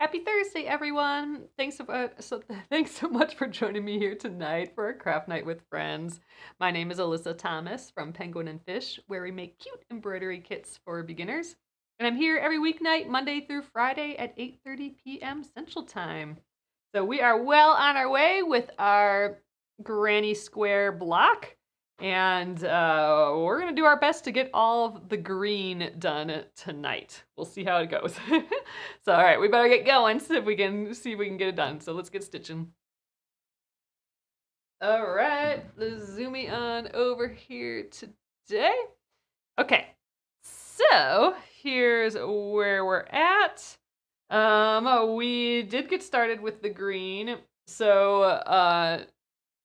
Happy Thursday, everyone! Thanks so much for joining me here tonight for a craft night with friends. My name is Alyssa Thomas from Penguin and Fish, where we make cute embroidery kits for beginners. And I'm here every weeknight, Monday through Friday at 8:30 p.m. Central Time. So we are well on our way with our granny square block. And we're going to do our best to get all of the green done tonight. We'll see how it goes. So, all right, we better get going, see if we can get it done. So let's get stitching. All right, let's zoom me on over here today. Okay, so here's where we're at. We did get started with the green, so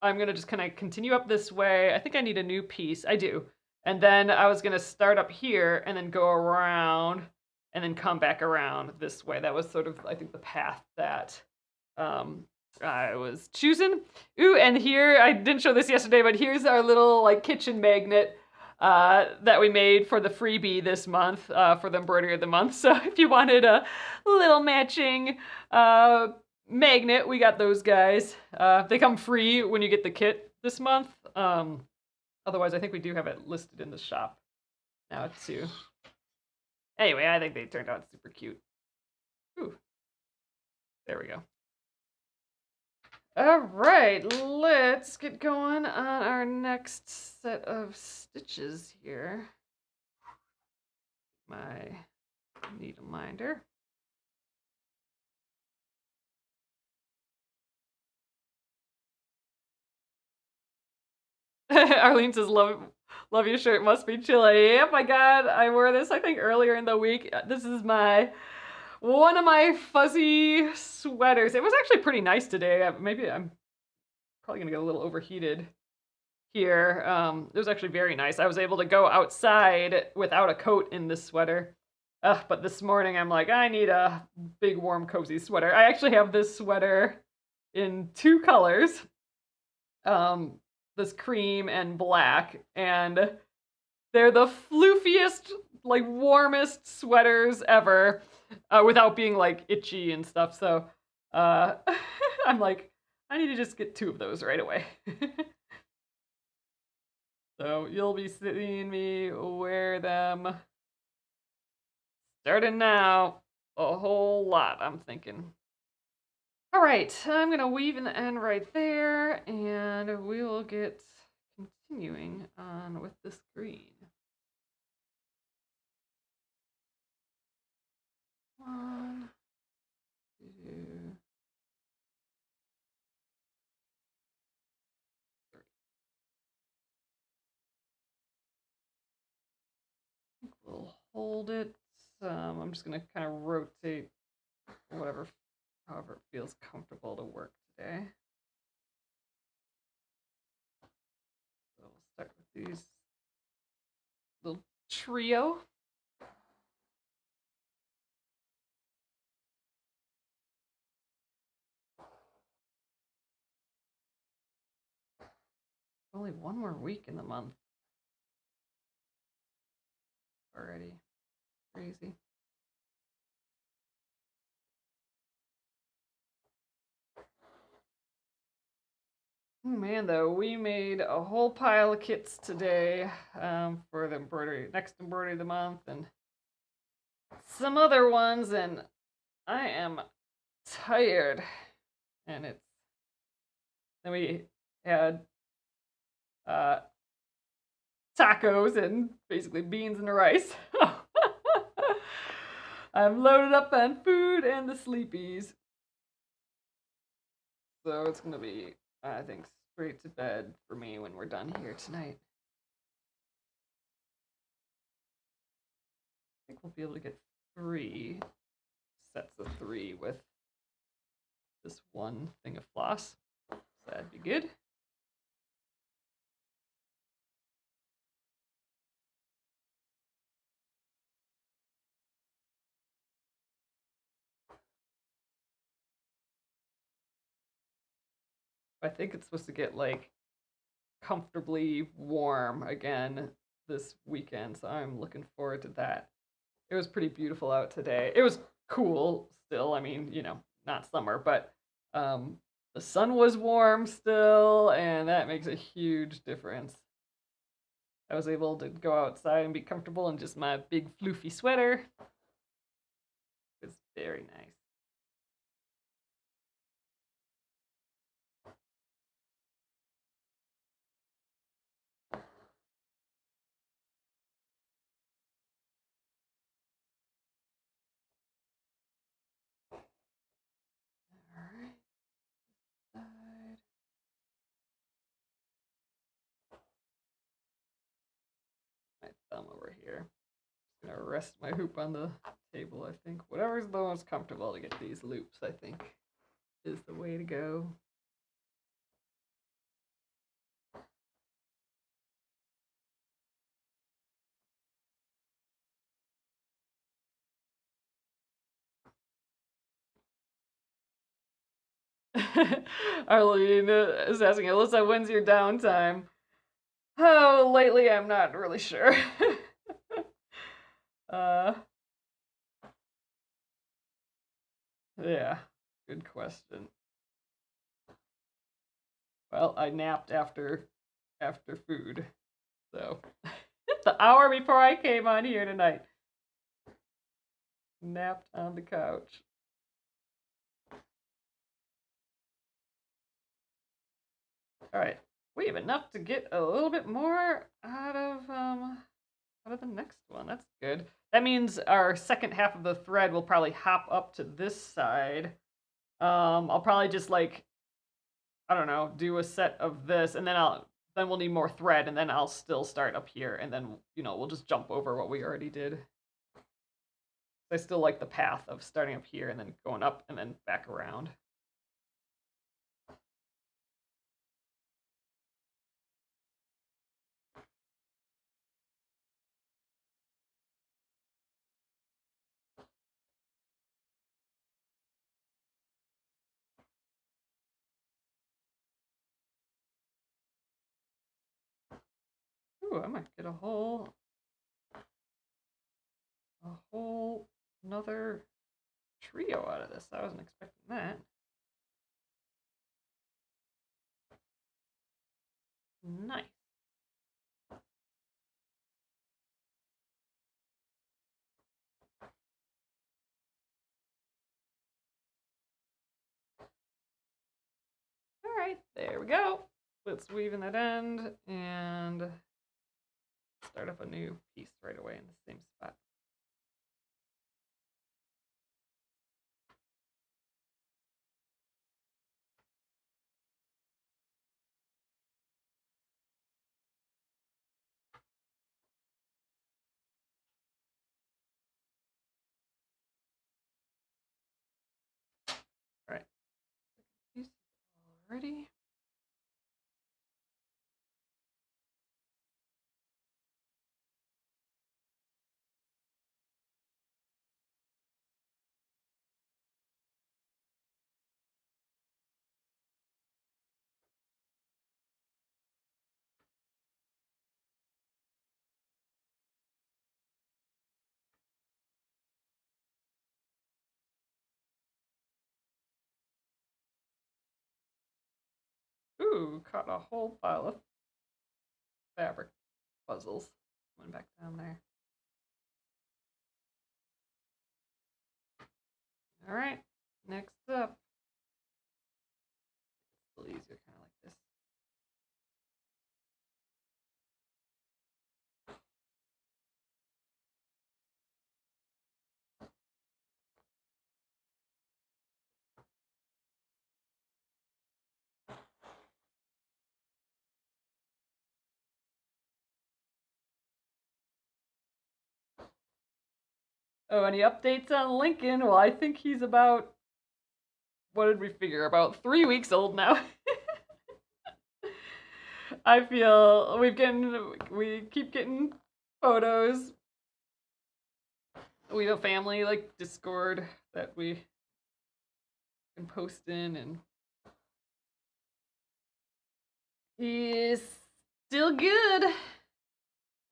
I'm gonna just kind of continue up this way. I think I need a new piece. I do. And then I was gonna start up here and then go around and then come back around this way. That was sort of, I think, the path that I was choosing. Ooh, and here, I didn't show this yesterday, but here's our little like kitchen magnet that we made for the freebie this month for the embroidery of the month. So if you wanted a little matching magnet, we got those guys. They come free when you get the kit this month. Otherwise, I think we do have it listed in the shop now too. Anyway, I think they turned out super cute. Ooh. There we go. All right, let's get going on our next set of stitches here. My needle minder. Arlene says, love your shirt, must be chilly. Yep, my God, I wore this, I think, earlier in the week. This is one of my fuzzy sweaters. It was actually pretty nice today. Maybe I'm probably gonna get a little overheated here. It was actually very nice. I was able to go outside without a coat in this sweater. But this morning I'm like, I need a big, warm, cozy sweater. I actually have this sweater in two colors. This cream and black, and they're the floofiest, like warmest sweaters ever, without being like itchy and stuff. So I'm like, I need to just get two of those right away. So you'll be seeing me wear them starting now a whole lot, I'm thinking. All right, I'm gonna weave in the end right there, and we will get continuing on with this green. One, two, three. We'll hold it. I'm just gonna kind of rotate however it feels comfortable to work today. So we'll start with these little trio. Only one more week in the month already. Crazy. Oh man, though, we made a whole pile of kits today for the next embroidery of the month, and some other ones, and I am tired. And then we had tacos and basically beans and rice. I'm loaded up on food and the sleepies. So it's gonna be, I think, straight to bed for me when we're done here tonight. I think we'll be able to get 3 sets of 3 with this one thing of floss. So that'd be good. I think it's supposed to get like comfortably warm again this weekend, so I'm looking forward to that. It was pretty beautiful out today. It was cool still. I mean, not summer, but the sun was warm still, and that makes a huge difference. I was able to go outside and be comfortable in just my big floofy sweater. It was very nice. All right, side. My thumb over here. I'm gonna rest my hoop on the table, I think. Whatever's the most comfortable to get these loops, I think, is the way to go. Arlene is asking, Alyssa, when's your downtime? Oh, lately I'm not really sure. uh, yeah, good question. Well, I napped after food, so the hour before I came on here tonight, napped on the couch. All right, we have enough to get a little bit more out of the next one. That's good. That means our second half of the thread will probably hop up to this side. I'll probably just like, I don't know, do a set of this, and then we'll need more thread, and then I'll still start up here, and then we'll just jump over what we already did. I still like the path of starting up here and then going up and then back around. Ooh, I might get a whole another trio out of this. I wasn't expecting that. Nice. All right, there we go. Let's weave in that end and start up a new piece right away in the same spot. All right, piece already. Ooh, caught a whole pile of fabric puzzles. Went back down there. All right, next up. It's a little easier, kind of like this. Oh, any updates on Lincoln? Well, I think he's about, what did we figure? About 3 weeks old now. I feel we keep getting photos. We have a family like Discord that we can post in, and he is still good, as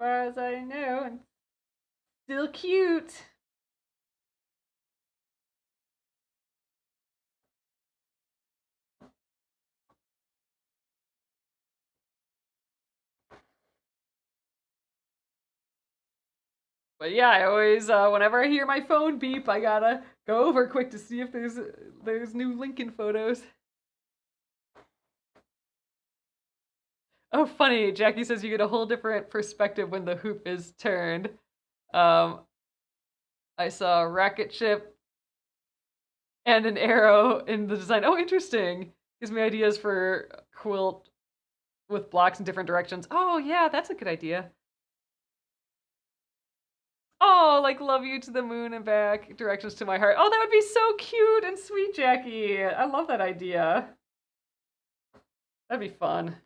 far as I know, and still cute. But yeah, I always, whenever I hear my phone beep, I gotta go over quick to see if there's new Lincoln photos. Oh, funny. Jackie says you get a whole different perspective when the hoop is turned. Um, I saw a rocket ship and an arrow in the design. Oh, interesting. Gives me ideas for quilt with blocks in different directions. Oh, yeah, that's a good idea. Oh, like love you to the moon and back, directions to my heart. Oh, that would be so cute and sweet, Jackie. I love that idea. That'd be fun.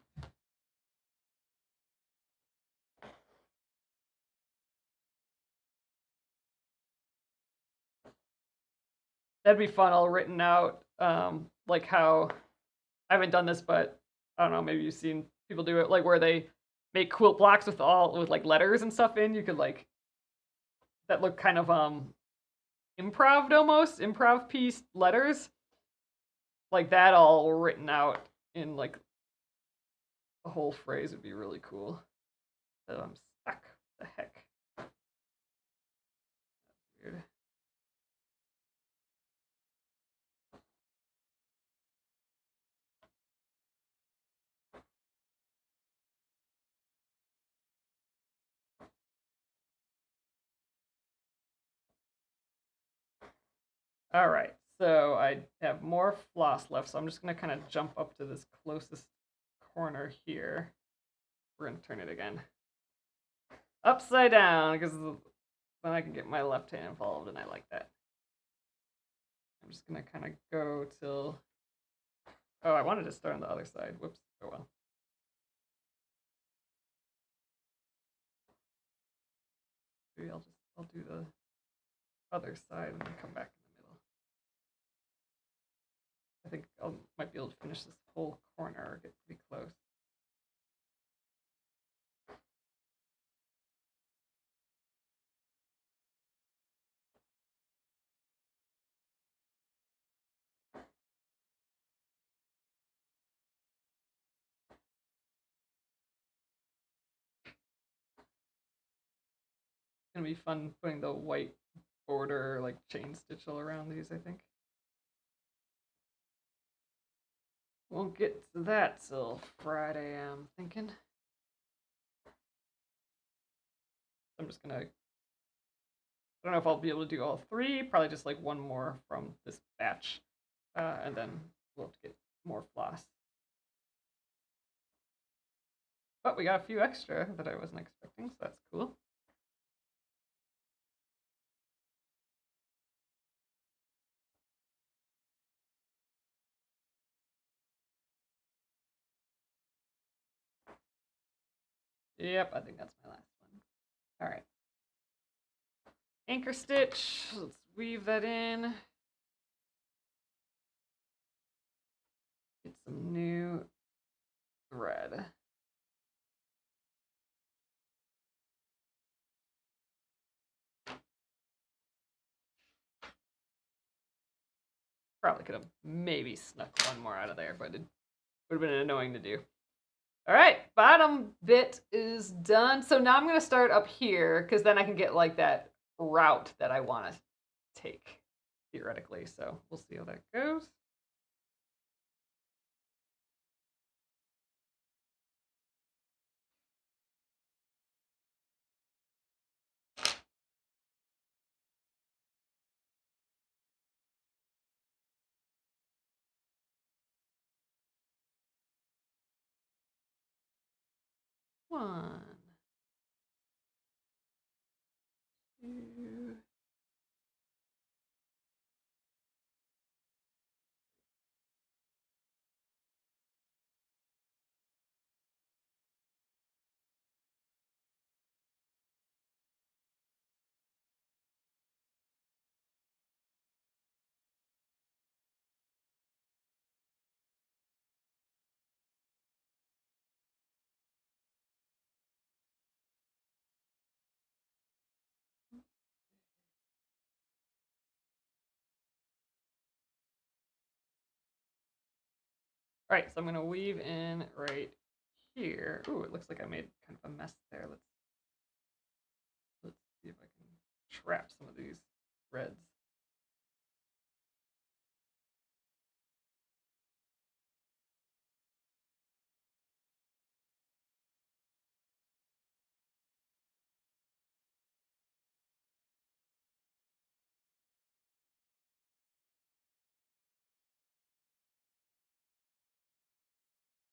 That'd be fun, all written out. Like how I haven't done this, but I don't know, maybe you've seen people do it, like where they make quilt blocks with like letters and stuff in. You could like that look kind of improv almost, improv piece letters. Like that all written out in like a whole phrase would be really cool. So I'm stuck. What the heck? Weird. All right, so I have more floss left, so I'm just gonna kind of jump up to this closest corner here. We're gonna turn it again. Upside down, because then I can get my left hand involved, and I like that. I'm just gonna kind of go till. Oh, I wanted to start on the other side. Whoops. Oh well. Maybe I'll do the other side and then come back in the middle. I think I might be able to finish this whole corner or get pretty close. It's gonna be fun putting the white border like chain stitch all around these, I think. Won't get to that till Friday, I'm thinking. I'm just gonna. I don't know if I'll be able to do all three. Probably just like one more from this batch, and then we'll have to get more floss. But we got a few extra that I wasn't expecting, so that's cool. Yep, I think that's my last one. All right. Anchor stitch. Let's weave that in. Get some new thread. Probably could have maybe snuck one more out of there, but it would have been annoying to do. All right, bottom bit is done. So now I'm going to start up here because then I can get like that route that I want to take theoretically. So we'll see how that goes. One, two. All right, so I'm going to weave in right here. Ooh, it looks like I made kind of a mess there. Let's see if I can scrap some of these threads.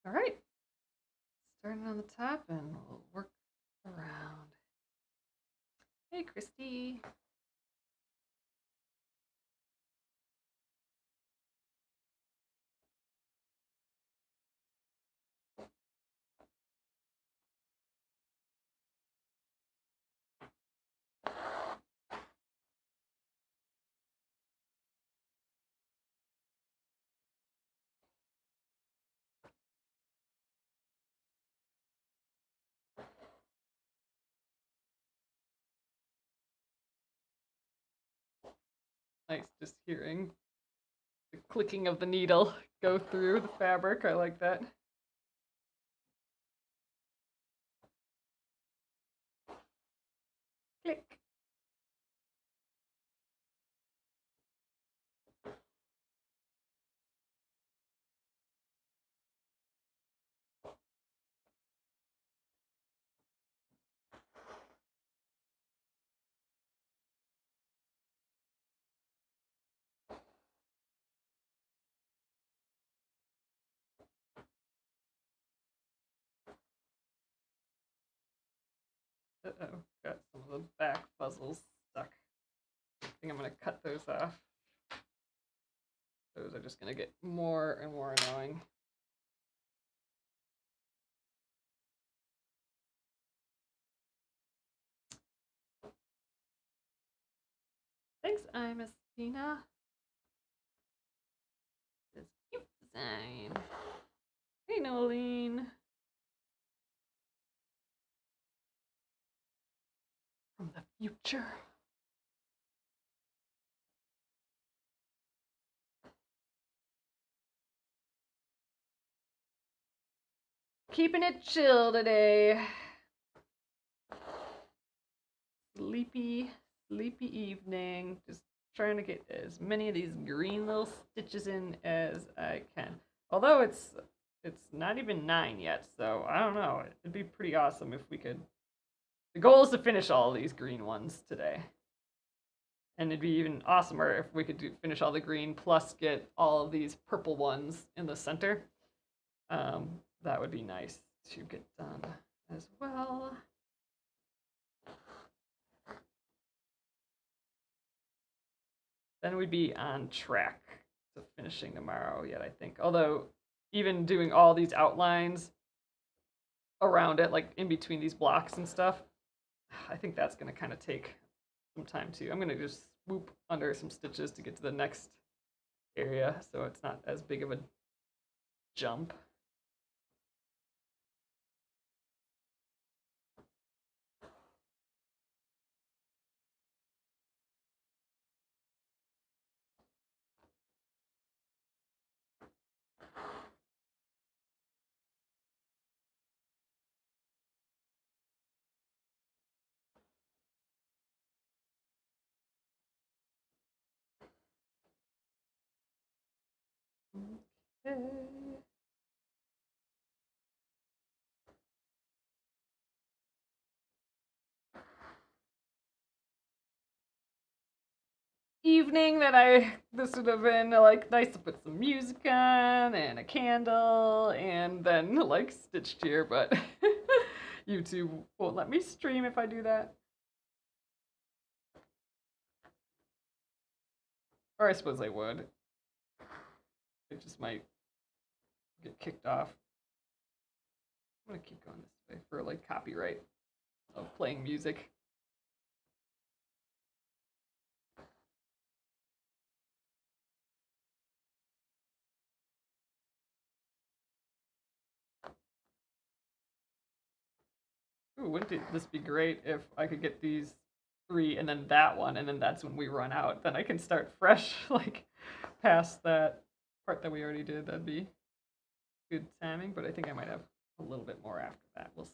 All right, starting on the top and we'll work around. Hey, Christy. Nice, just hearing the clicking of the needle go through the fabric. I like that. Click. Uh-oh, got some of the back puzzles stuck. I think I'm gonna cut those off. Those are just gonna get more and more annoying. Thanks, I'm Estina. This cute design. Hey, Nolene. From the future. Keeping it chill today. Sleepy evening. Just trying to get as many of these green little stitches in as I can. Although it's not even 9 yet, so I don't know. It'd be pretty awesome if we could. The goal is to finish all these green ones today. And it'd be even awesomer if we could finish all the green plus get all of these purple ones in the center. That would be nice to get done as well. Then we'd be on track to finishing tomorrow yet, I think. Although, even doing all these outlines around it, like in between these blocks and stuff, I think that's going to kind of take some time too. I'm going to just swoop under some stitches to get to the next area so it's not as big of a jump. Okay. Evening that this would have been like nice to put some music on and a candle and then like stitched here, but YouTube won't let me stream if I do that. Or I suppose I would. It just might get kicked off. I'm gonna keep going this way for like copyright of playing music. Ooh, wouldn't this be great if I could get these 3 and then that one, and then that's when we run out. Then I can start fresh, like past that part that we already did. That'd be good timing, but I think I might have a little bit more after that. We'll see.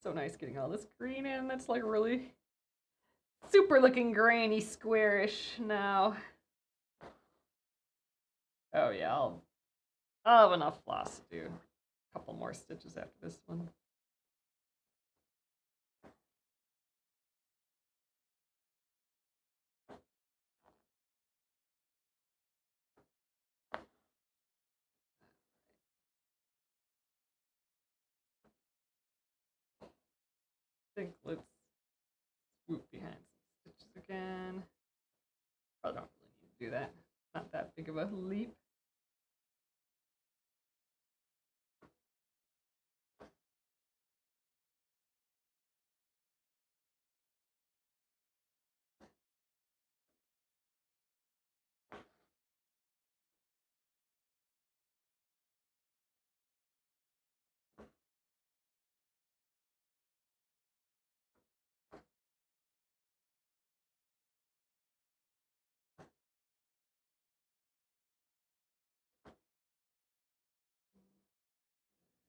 So nice getting all this green in. That's like really super looking grainy squarish now. Oh yeah, I'll have enough floss to do a couple more stitches after this one. I think let's swoop behind some stitches again. Probably don't really need to do that. Not that big of a leap.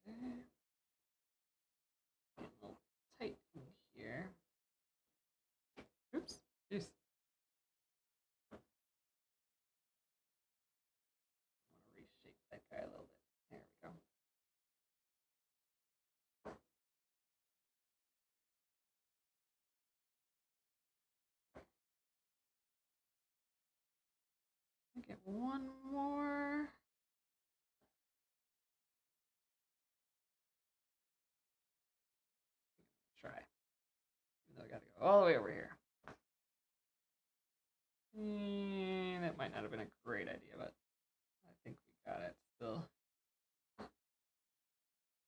Getting a little tight in here. Oops. Jeez. I want to reshape that guy a little bit. There we go. Get one more. Try. Even though I gotta go all the way over here. And that might not have been a great idea, but I think we got it still.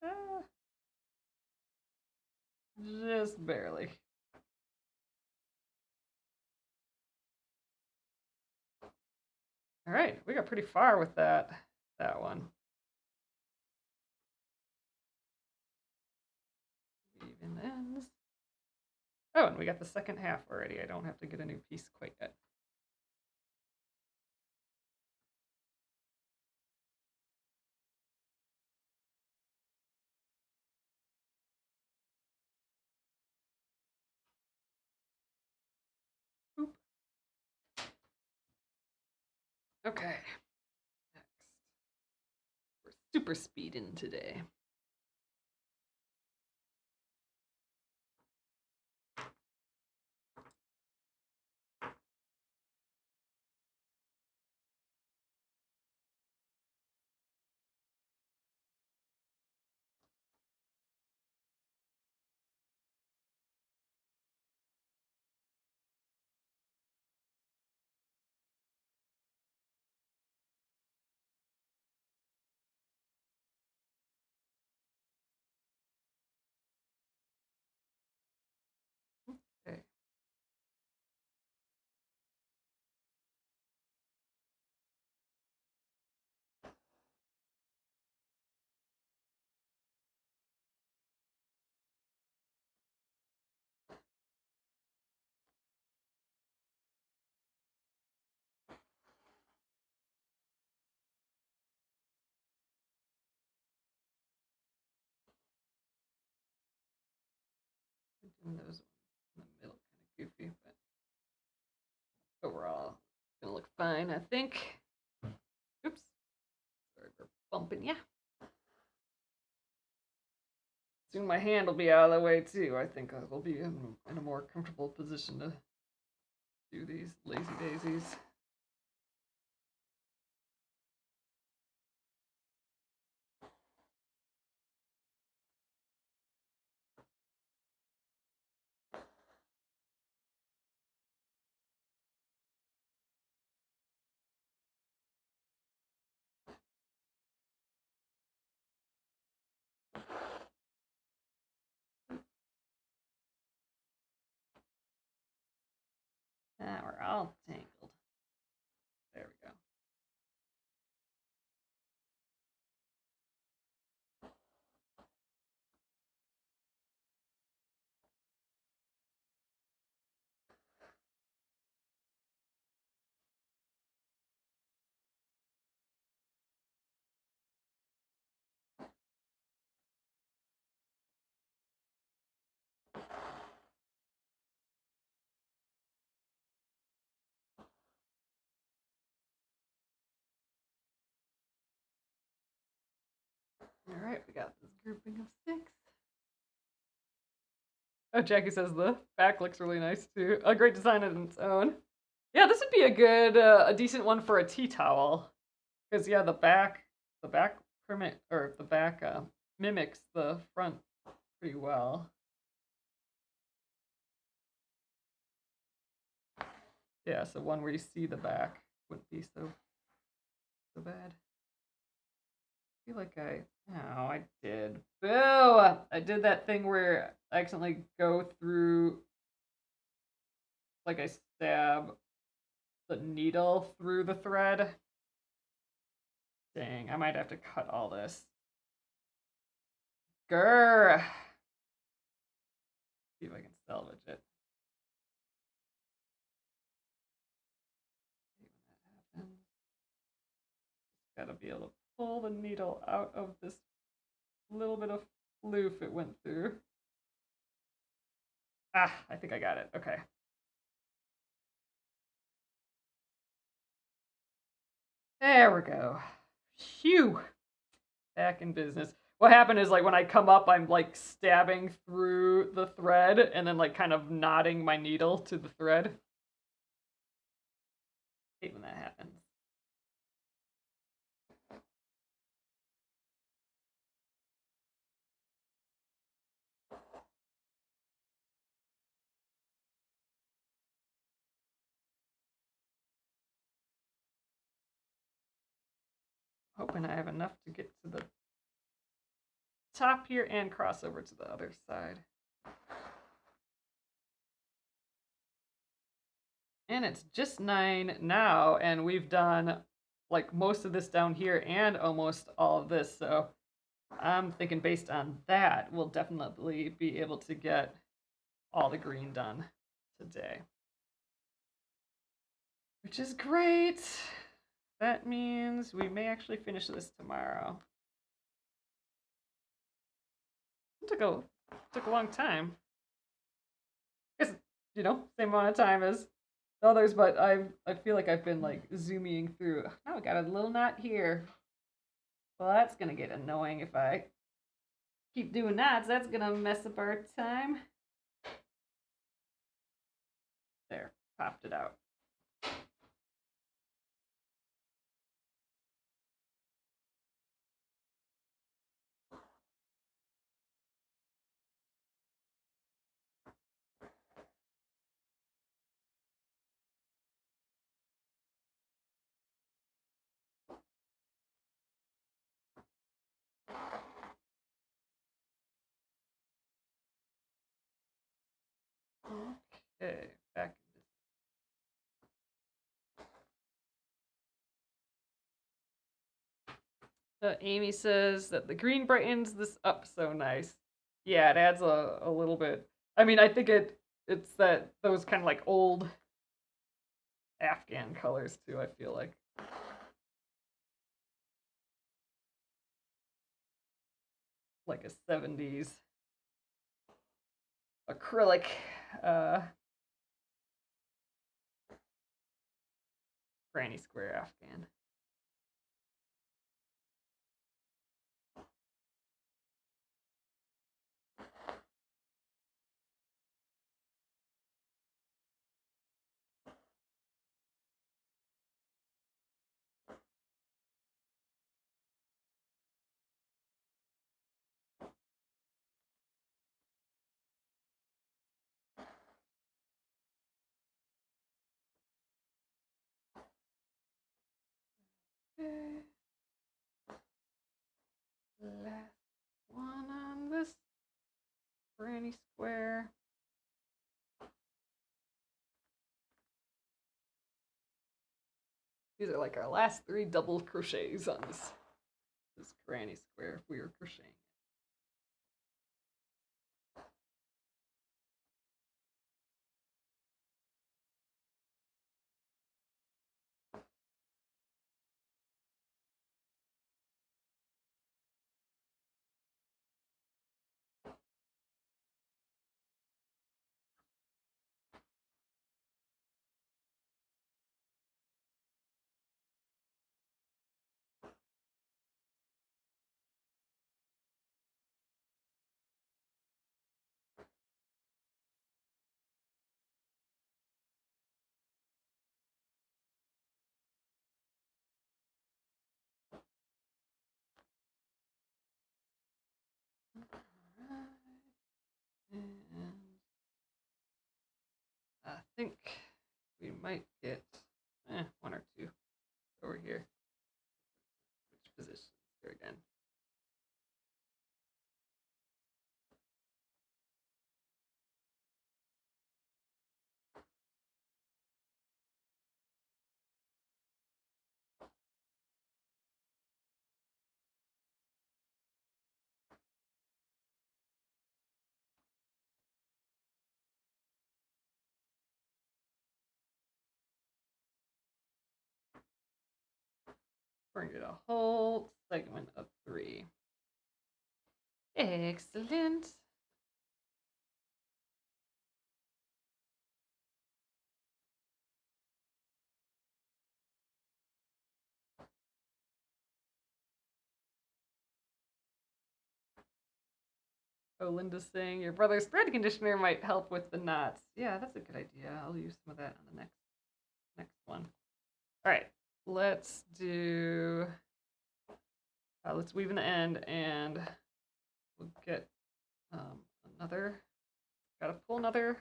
Ah, just barely. All right, we got pretty far with that one. Even ends. Oh, and we got the second half already. I don't have to get a new piece quite yet. Boop. Okay. Next. We're super speeding today. Okay. Doing those in the middle kind of goofy, but overall gonna look fine, I think. Oops. Sorry for bumping ya. Soon my hand will be out of the way too. I think I will be in a more comfortable position to do these lazy daisies. Ah, we're all tangled. There we go. All right, we got this grouping of 6. Oh, Jackie says the back looks really nice too. A great design on its own. Yeah, this would be a good, a decent one for a tea towel. Because yeah, the back permit or the back mimics the front pretty well. Yeah, so one where you see the back wouldn't be so bad. I feel like I did. Boo! I did that thing where I accidentally go through, like I stab the needle through the thread. Dang, I might have to cut all this. Grr! See if I can salvage it. Gotta be able to pull the needle out of this little bit of floof it went through. Ah, I think I got it. Okay. There we go. Phew. Back in business. What happened is, like, when I come up, I'm like stabbing through the thread and then like kind of knotting my needle to the thread. I hate when that happens. Hoping I have enough to get to the top here and cross over to the other side. And it's just 9 now, and we've done like most of this down here and almost all of this, so I'm thinking based on that, we'll definitely be able to get all the green done today. Which is great. That means we may actually finish this tomorrow. It took a long time. It's, same amount of time as the others, but I feel like I've been like zooming through. Oh, I got a little knot here. Well, that's gonna get annoying if I keep doing knots. That's gonna mess up our time. There, popped it out. Okay, back. Amy says that the green brightens this up so nice. Yeah, it adds a little bit. I mean, I think it's that those kind of like old Afghan colors too, I feel like a 70s acrylic granny square Afghan. Okay. Last one on this granny square. These are like our last 3 double crochets on this granny square if we were crocheting. And I think we might get one or two over here. Which position? Here again. We're gonna get a whole segment of 3. Excellent. Oh, Linda's saying your brother's thread conditioner might help with the knots. Yeah, that's a good idea. I'll use some of that on the next one. All right, let's do. Let's weave in the end, and we'll get another. Gotta pull another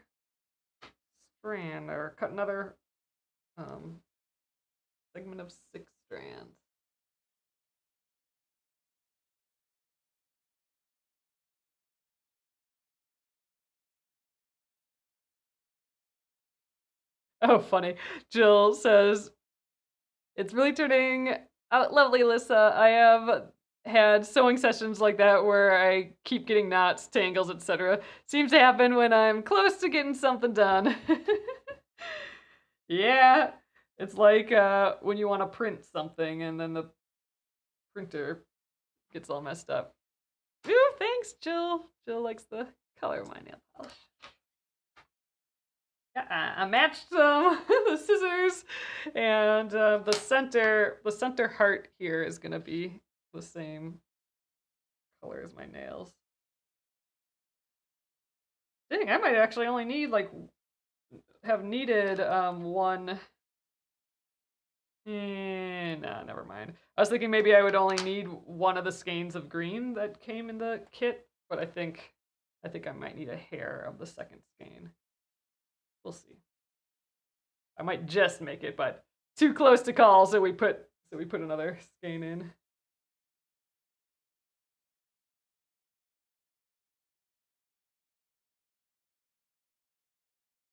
strand or cut another segment of 6 strands. Oh, funny. Jill says, it's really turning out lovely, Alyssa. I have had sewing sessions like that where I keep getting knots, tangles, etc. Seems to happen when I'm close to getting something done. Yeah, it's like when you want to print something and then the printer gets all messed up. Ooh, thanks, Jill. Jill likes the color of my nail polish. Yeah, I matched the scissors, and the center heart here is gonna be the same color as my nails. Dang, I might actually only need have needed one. Nah, never mind. I was thinking maybe I would only need one of the skeins of green that came in the kit, but I think I might need a hair of the second skein. We'll see. I might just make it, but too close to call, so we put another skein in.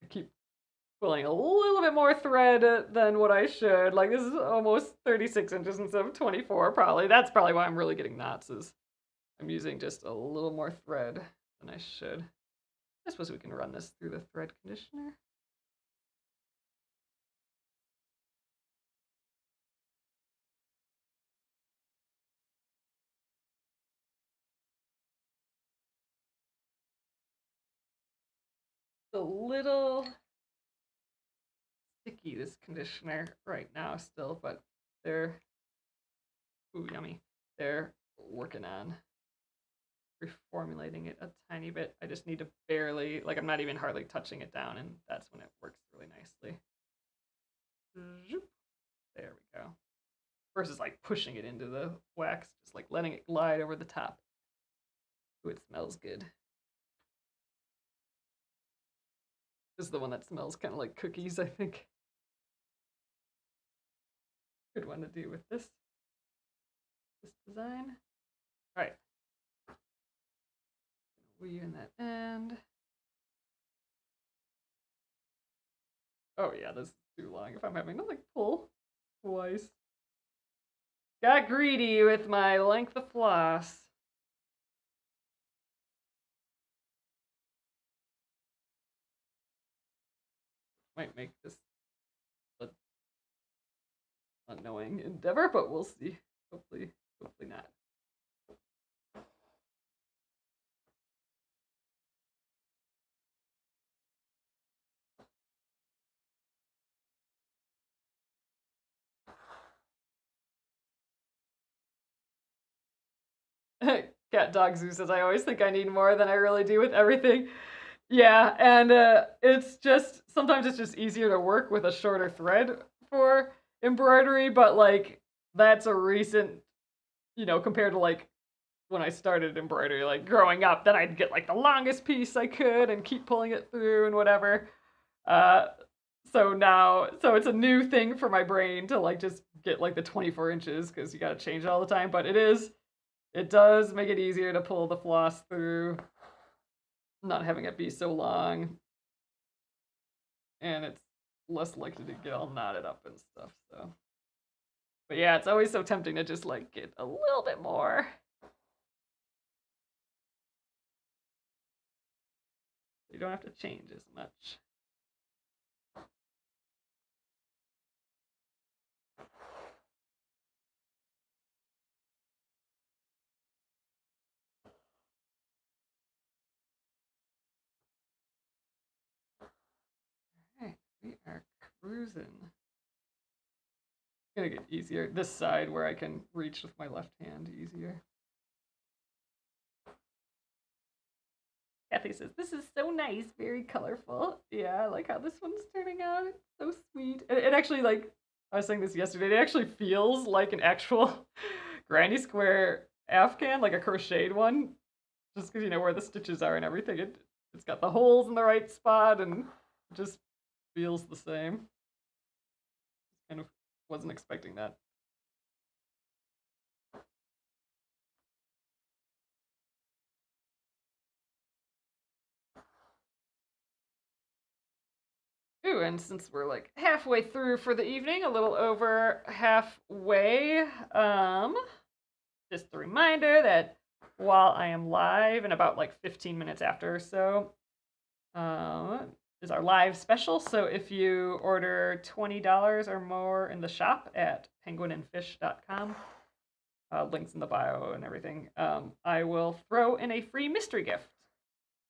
I keep pulling a little bit more thread than what I should. Like, this is almost 36 inches instead of 24, probably. That's probably why I'm really getting knots, is I'm using just a little more thread than I should. I suppose we can run this through the thread conditioner. It's a little sticky, this conditioner, right now still, but they're, ooh, yummy. They're working on reformulating it a tiny bit. I just need to barely, like, I'm not even hardly touching it down, and that's when it works really nicely. There we go. Versus like pushing it into the wax, just like letting it glide over the top. Ooh, it smells good. This is the one that smells kind of like cookies, I think. Good one to do with this design. All right. Weave in that end. Oh yeah, this is too long if I'm having to like pull twice. Got greedy with my length of floss. Might make this an annoying endeavor, but we'll see. Hopefully not. Cat Dog Zoo says, I always think I need more than I really do with everything. Yeah, and it's just, sometimes it's just easier to work with a shorter thread for embroidery, but like, that's a recent, compared to like when I started embroidery, like growing up, then I'd get like the longest piece I could and keep pulling it through and whatever. Uh, so it's a new thing for my brain to like just get like the 24 inches because you got to change it all the time. But it does make it easier to pull the floss through, not having it be so long, and it's less likely to get all knotted up and stuff. So, but yeah, it's always so tempting to just like get a little bit more. You don't have to change as much. Alright, we are cruising. It's gonna get easier. This side where I can reach with my left hand easier. Kathy says, this is so nice, very colorful. Yeah, I like how this one's turning out. It's so sweet. It actually, like, I was saying this yesterday, it actually feels like an actual granny square Afghan, like a crocheted one. Just because you know where the stitches are and everything. It's got the holes in the right spot and it just feels the same. Kind of wasn't expecting that. Ooh, and since we're like halfway through for the evening, a little over halfway, just a reminder that while I am live in about like 15 minutes after or so, is our live special. So if you order $20 or more in the shop at penguinandfish.com, links in the bio and everything, I will throw in a free mystery gift.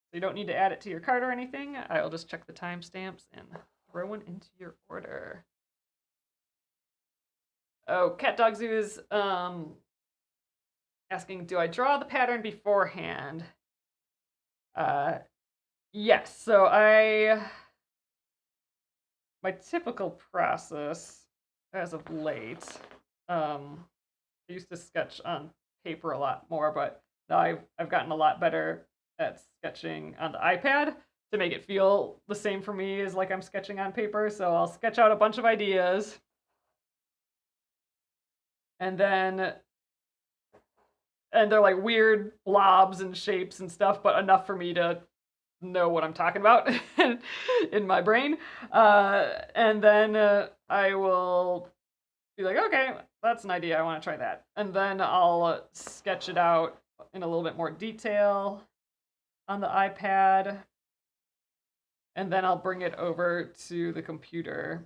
So you don't need to add it to your cart or anything. I'll just check the timestamps and throw one into your order. Oh, Cat Dog Zoo is asking, do I draw the pattern beforehand? Yes. So my typical process as of late, I used to sketch on paper a lot more, but now I've gotten a lot better at sketching on the iPad to make it feel the same for me as like I'm sketching on paper. So I'll sketch out a bunch of ideas, and they're like weird blobs and shapes and stuff, but enough for me to know what I'm talking about in my brain. And then I will be like, okay, that's an idea. I want to try that. And then I'll sketch it out in a little bit more detail on the iPad. And then I'll bring it over to the computer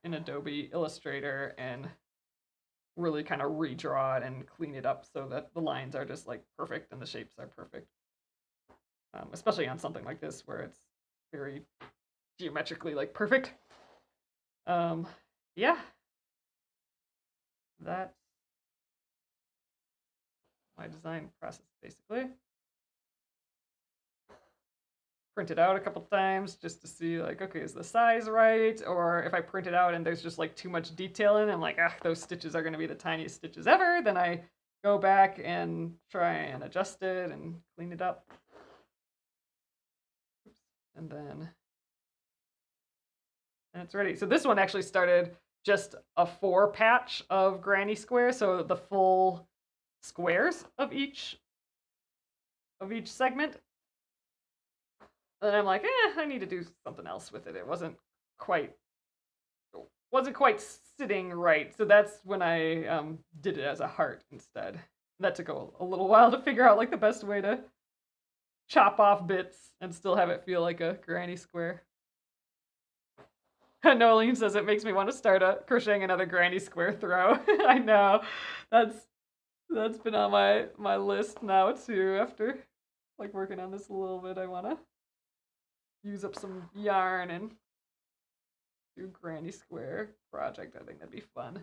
in Adobe Illustrator and really kind of redraw it and clean it up so that the lines are just like perfect and the shapes are perfect. Especially on something like this where it's very geometrically like perfect. Yeah. That's my design process basically. Print it out a couple times just to see like, okay, is the size right? Or if I print it out and there's just like too much detail in it, I'm like, those stitches are gonna be the tiniest stitches ever. Then I go back and try and adjust it and clean it up. And then, and it's ready. So this one actually started just a 4 patch of granny square. So the full squares of each segment. And I'm like, I need to do something else with it. It wasn't quite sitting right. So that's when I did it as a heart instead. That took a little while to figure out like the best way to chop off bits and still have it feel like a granny square. Nolene says it makes me want to start crocheting another granny square throw. I know. That's been on my list now too. After like working on this a little bit, I want to use up some yarn and do granny square project. I think that'd be fun.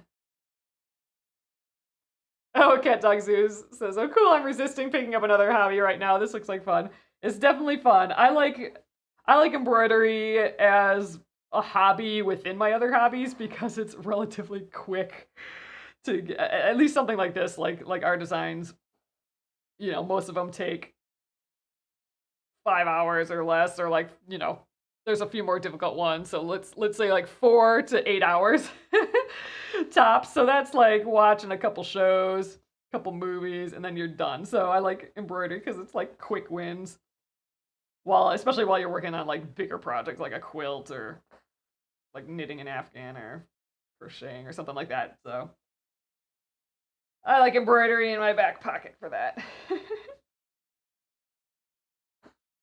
Oh, Cat Dog Zeus says, oh cool, I'm resisting picking up another hobby right now. This looks like fun. It's definitely fun. I like embroidery as a hobby within my other hobbies because it's relatively quick to get, at least something like this, like our designs, most of them take 5 hours or less, or like, there's a few more difficult ones. So let's say like 4 to 8 hours tops. So that's like watching a couple shows, couple movies, and then you're done. So I like embroidery because it's like quick wins. Especially while you're working on like bigger projects like a quilt or like knitting an Afghan or crocheting or something like that. So I like embroidery in my back pocket for that.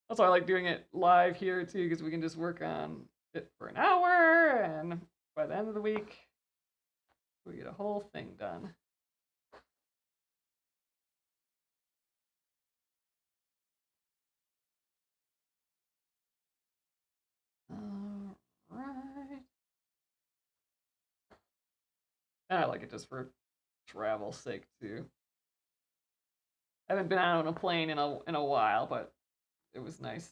Also, I like doing it live here too because we can just work on it for an hour, and by the end of the week, we get a whole thing done. All right. And I like it just for travel's sake too. I haven't been out on a plane in a while, but it was nice.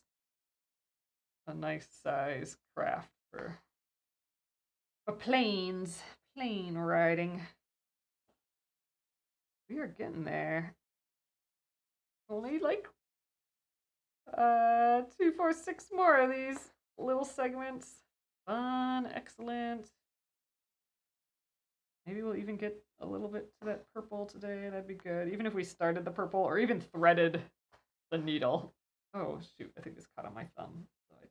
A nice size craft for plane riding. We are getting there. Only like 2, 4, 6 more of these little segments. Fun, excellent. Maybe we'll even get a little bit to that purple today. That'd be good. Even if we started the purple or even threaded the needle. Oh shoot, I think this caught on my thumb. So I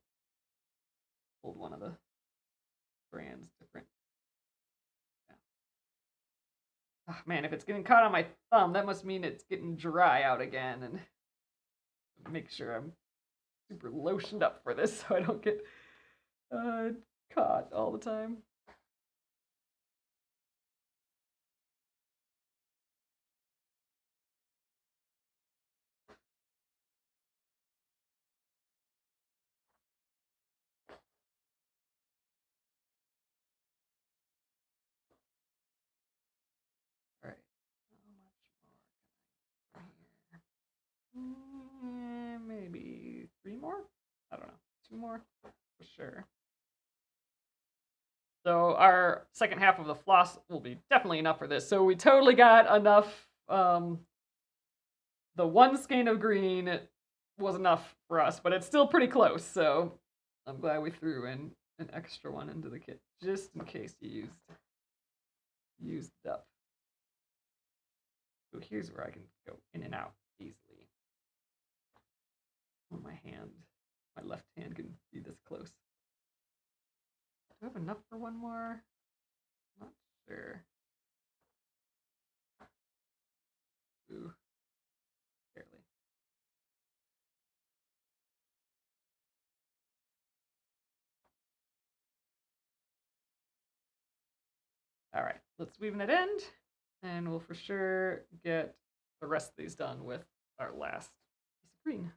pulled one of the strands different. Yeah. Oh man, if it's getting caught on my thumb, that must mean it's getting dry out again, and make sure I'm super lotioned up for this so I don't get caught all the time. All right, how much more can I here? Maybe 3 more? I don't know. 2 more for sure. So our second half of the floss will be definitely enough for this. So we totally got enough. The one skein of green was enough for us, but it's still pretty close. So I'm glad we threw in an extra one into the kit just in case you used it up. So here's where I can go in and out easily. On my left hand can be this close. Do I have enough for one more? Not sure. Ooh, barely. All right, let's weave in that end, and we'll for sure get the rest of these done with our last piece of green.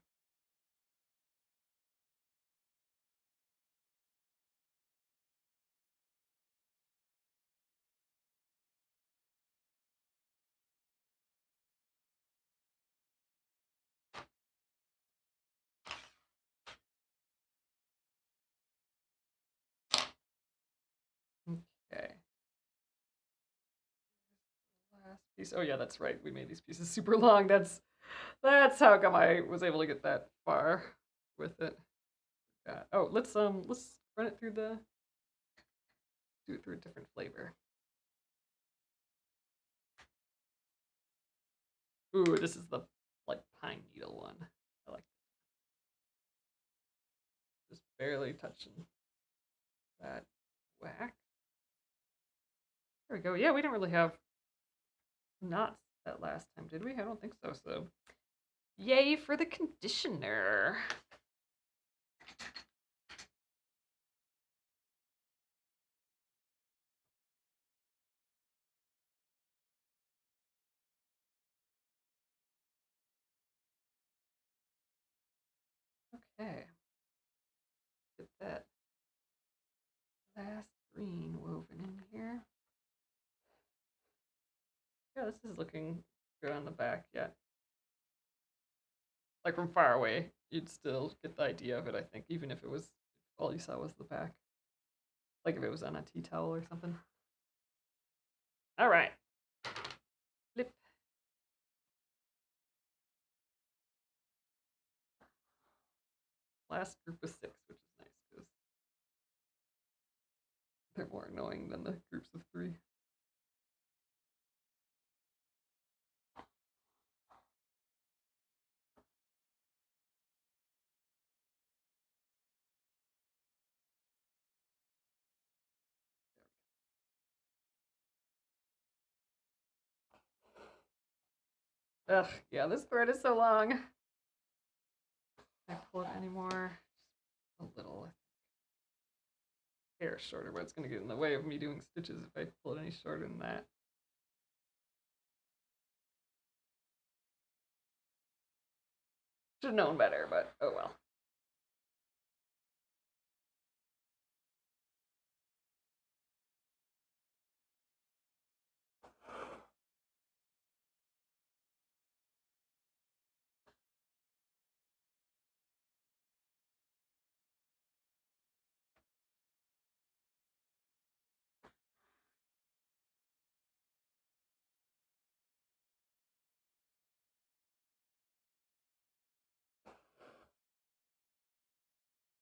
Okay. Last piece. Oh yeah, that's right. We made these pieces super long. That's how come I was able to get that far with it. Oh, let's run it through do it through a different flavor. Ooh, this is the like pine needle one. I like just barely touching that whack. There we go. Yeah, we didn't really have knots that last time, did we? I don't think so. So, yay for the conditioner. Okay. Get that last green woven in here. Yeah, this is looking good on the back. Yeah. Like from far away, you'd still get the idea of it, I think, even if it was all you saw was the back. Like if it was on a tea towel or something. All right. last group of 6, which is nice because they're more annoying than the groups of 3. Ugh, yeah, this thread is so long. Can I pull it anymore? A little hair shorter, but it's going to get in the way of me doing stitches if I pull it any shorter than that. Should have known better, but oh well.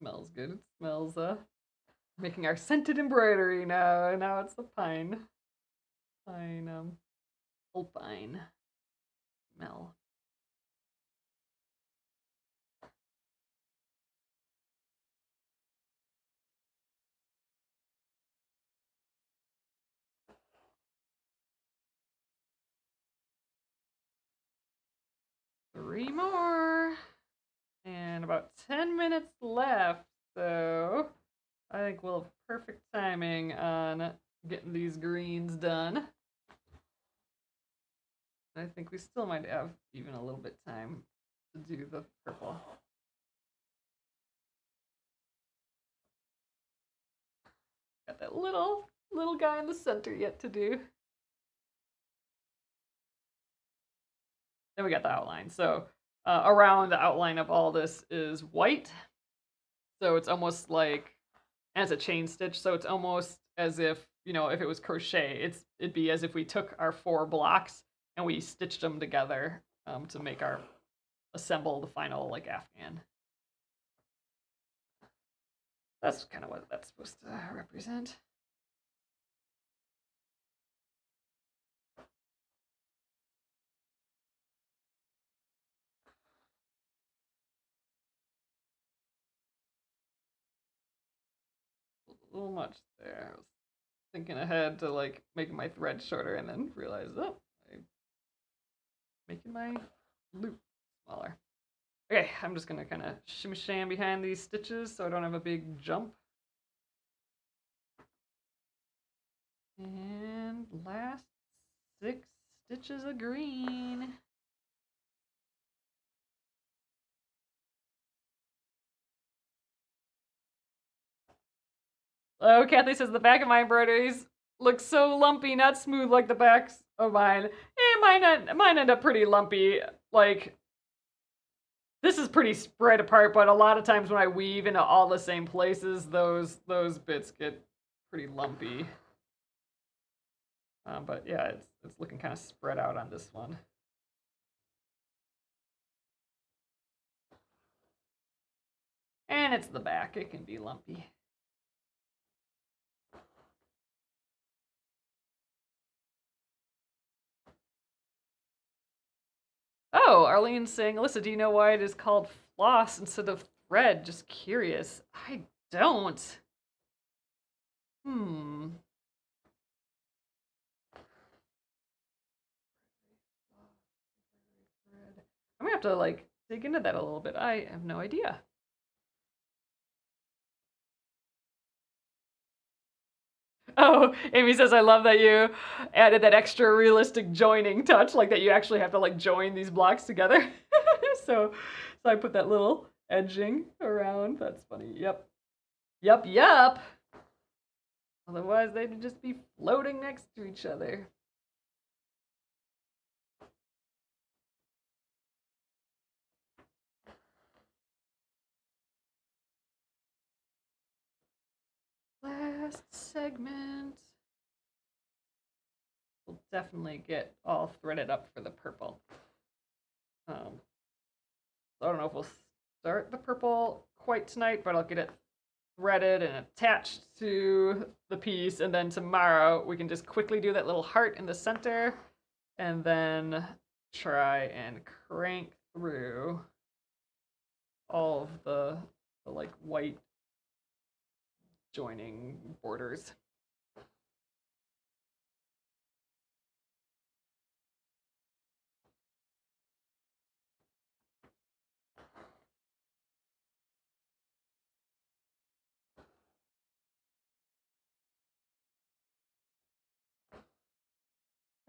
Smells good. It smells making our scented embroidery now. Now it's the pine alpine smell. Three more. And about 10 minutes left. So I think we'll have perfect timing on getting these greens done. I think we still might have even a little bit time to do the purple. Got that little guy in the center yet to do. Then we got the outline. So around the outline of all this is white. So it's almost like, and it's a chain stitch, so it's almost as if, you know, if it was crochet, it'd be as if we took our 4 blocks and we stitched them together to make our assemble the final like afghan. That's kind of what that's supposed to represent. A little much there. I was thinking ahead to like making my thread shorter and then realized, oh, I'm making my loop smaller. Okay, I'm just gonna kind of shimmy sham behind these stitches so I don't have a big jump. And last 6 stitches of green. Oh, Kathy says the back of my embroideries looks so lumpy, not smooth like the backs of mine. Mine end up pretty lumpy. Like, this is pretty spread apart, but a lot of times when I weave into all the same places, those bits get pretty lumpy. But yeah, it's looking kind of spread out on this one. And it's the back, it can be lumpy. Oh, Arlene's saying, Alyssa, do you know why it is called floss instead of thread? Just curious. I don't. I'm gonna have to like dig into that a little bit. I have no idea. Oh, Amy says, I love that you added that extra realistic joining touch, like that you actually have to like join these blocks together. so I put that little edging around. That's funny. Yep. Otherwise, they'd just be floating next to each other. Last segment. We'll definitely get all threaded up for the purple. I don't know if we'll start the purple quite tonight, but I'll get it threaded and attached to the piece, and then tomorrow we can just quickly do that little heart in the center and then try and crank through all of the like white joining borders.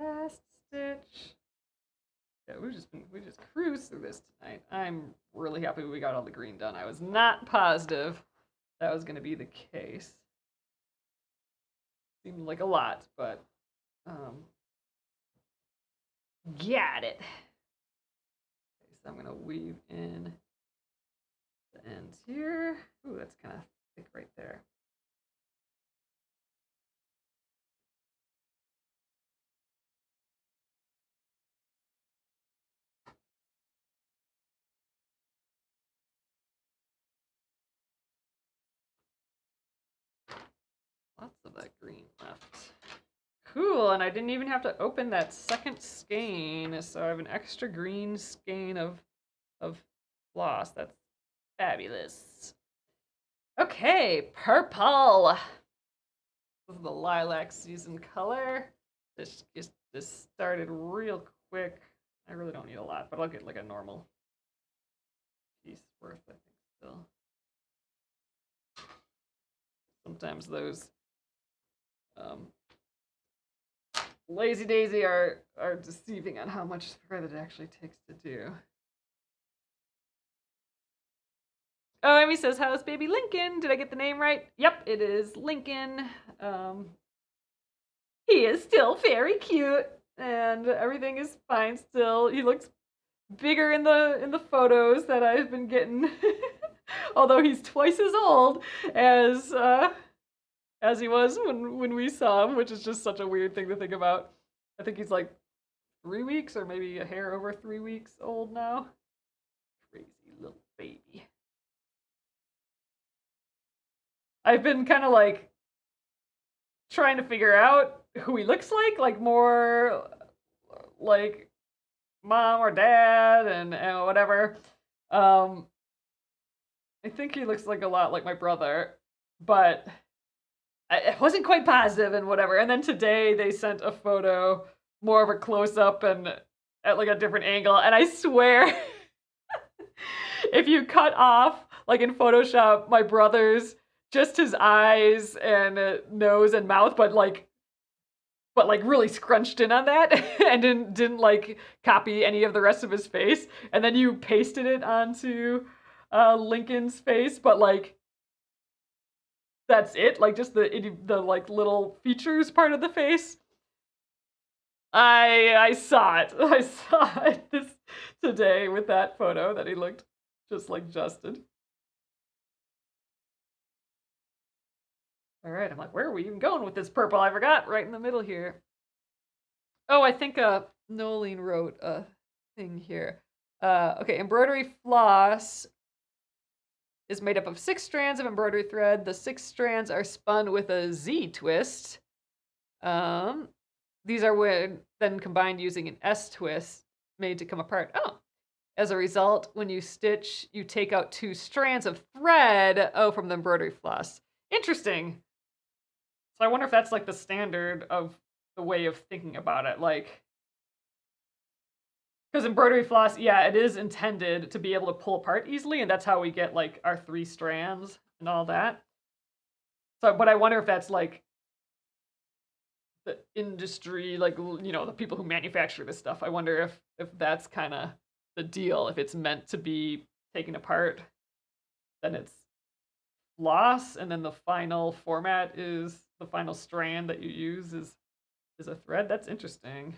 Last stitch. Yeah, we just cruised through this tonight. I'm really happy we got all the green done. I was not positive that was going to be the case. Seemed like a lot, but got it. Okay, so I'm going to weave in the ends here. Ooh, that's kind of thick right there. Lots of that green left. Cool, and I didn't even have to open that second skein, so I have an extra green skein of floss. That's fabulous. Okay, purple. This is the lilac season color. This started real quick. I really don't need a lot, but I'll get like a normal piece worth, I think, still. Sometimes those Lazy Daisy are deceiving on how much thread it actually takes to do. Oh, Amy says, how's baby Lincoln? Did I get the name right? Yep, it is Lincoln. He is still very cute, and everything is fine still. He looks bigger in the photos that I've been getting. Although he's twice as old as he was when we saw him, which is just such a weird thing to think about. I think he's like 3 weeks or maybe a hair over 3 weeks old now. Crazy little baby. I've been kind of like trying to figure out who he looks like more like mom or dad and whatever. I think he looks like a lot like my brother, but I wasn't quite positive and whatever. And then today they sent a photo, more of a close up and at like a different angle, and I swear if you cut off like in Photoshop my brother's just his eyes and nose and mouth, but like really scrunched in on that and didn't like copy any of the rest of his face, and then you pasted it onto Lincoln's face, but like that's it, like just the like little features part of the face. I saw it. I saw it this today with that photo that he looked just like Justin. All right, I'm like, where are we even going with this purple? I forgot. Right in the middle here. Oh, I think Nolene wrote a thing here. Okay, embroidery floss is made up of 6 strands of embroidery thread. The 6 strands are spun with a Z twist. These are then combined using an S twist made to come apart. Oh, as a result, when you stitch, you take out 2 strands of thread. Oh, from the embroidery floss. Interesting. So I wonder if that's like the standard of the way of thinking about it, like. Because embroidery floss, yeah, it is intended to be able to pull apart easily, and that's how we get like our 3 strands and all that. So, but I wonder if that's like the industry, like, you know, the people who manufacture this stuff. I wonder if that's kind of the deal. If it's meant to be taken apart, then it's floss, and then the final format is the final strand that you use is a thread. That's interesting.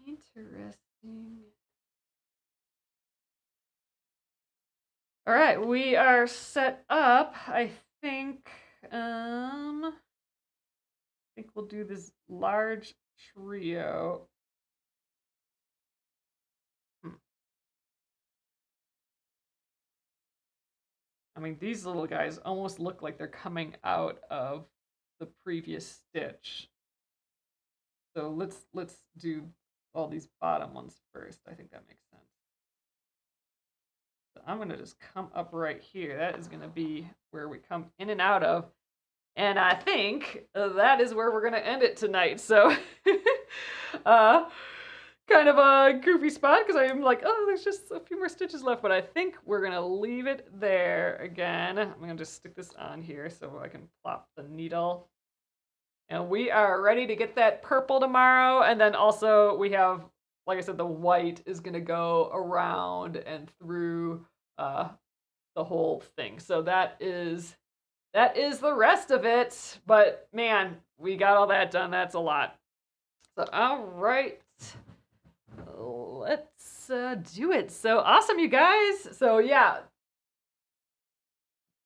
Interesting. All right, we are set up. I think we'll do this large trio. I mean, these little guys almost look like they're coming out of the previous stitch. So let's do all these bottom ones first. I think that makes sense. So I'm gonna just come up right here. That is gonna be where we come in and out of. And I think that is where we're gonna end it tonight. So uh kind of a goofy spot because I'm like, oh, there's just a few more stitches left, but I think we're gonna leave it there again. I'm gonna just stick this on here so I can plop the needle. And we are ready to get that purple tomorrow. And then also we have, like I said, the white is gonna go around and through the whole thing. So that is the rest of it. But man, we got all that done. That's a lot. So all right. Let's do it. So awesome, you guys. So yeah,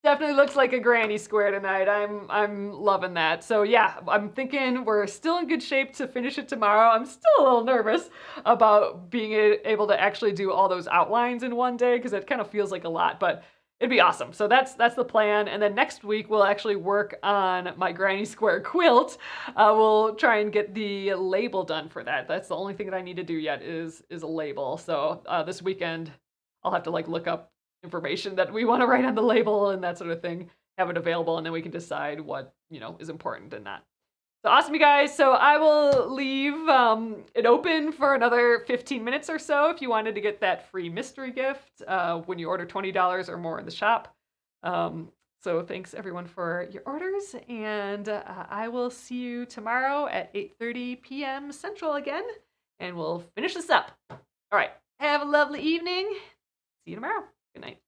definitely looks like a granny square tonight. I'm loving that. So yeah, I'm thinking we're still in good shape to finish it tomorrow. I'm still a little nervous about being able to actually do all those outlines in one day because it kind of feels like a lot, but it'd be awesome. So that's the plan. And then next week we'll actually work on my granny square quilt. We'll try and get the label done for that. That's the only thing that I need to do yet is a label. So this weekend I'll have to like look up information that we want to write on the label and that sort of thing, have it available, and then we can decide what, is important and not. So awesome, you guys. So I will leave it open for another 15 minutes or so if you wanted to get that free mystery gift when you order $20 or more in the shop. So thanks everyone for your orders, and I will see you tomorrow at 8:30 p.m. Central again, and we'll finish this up. All right, have a lovely evening. See you tomorrow. Good night.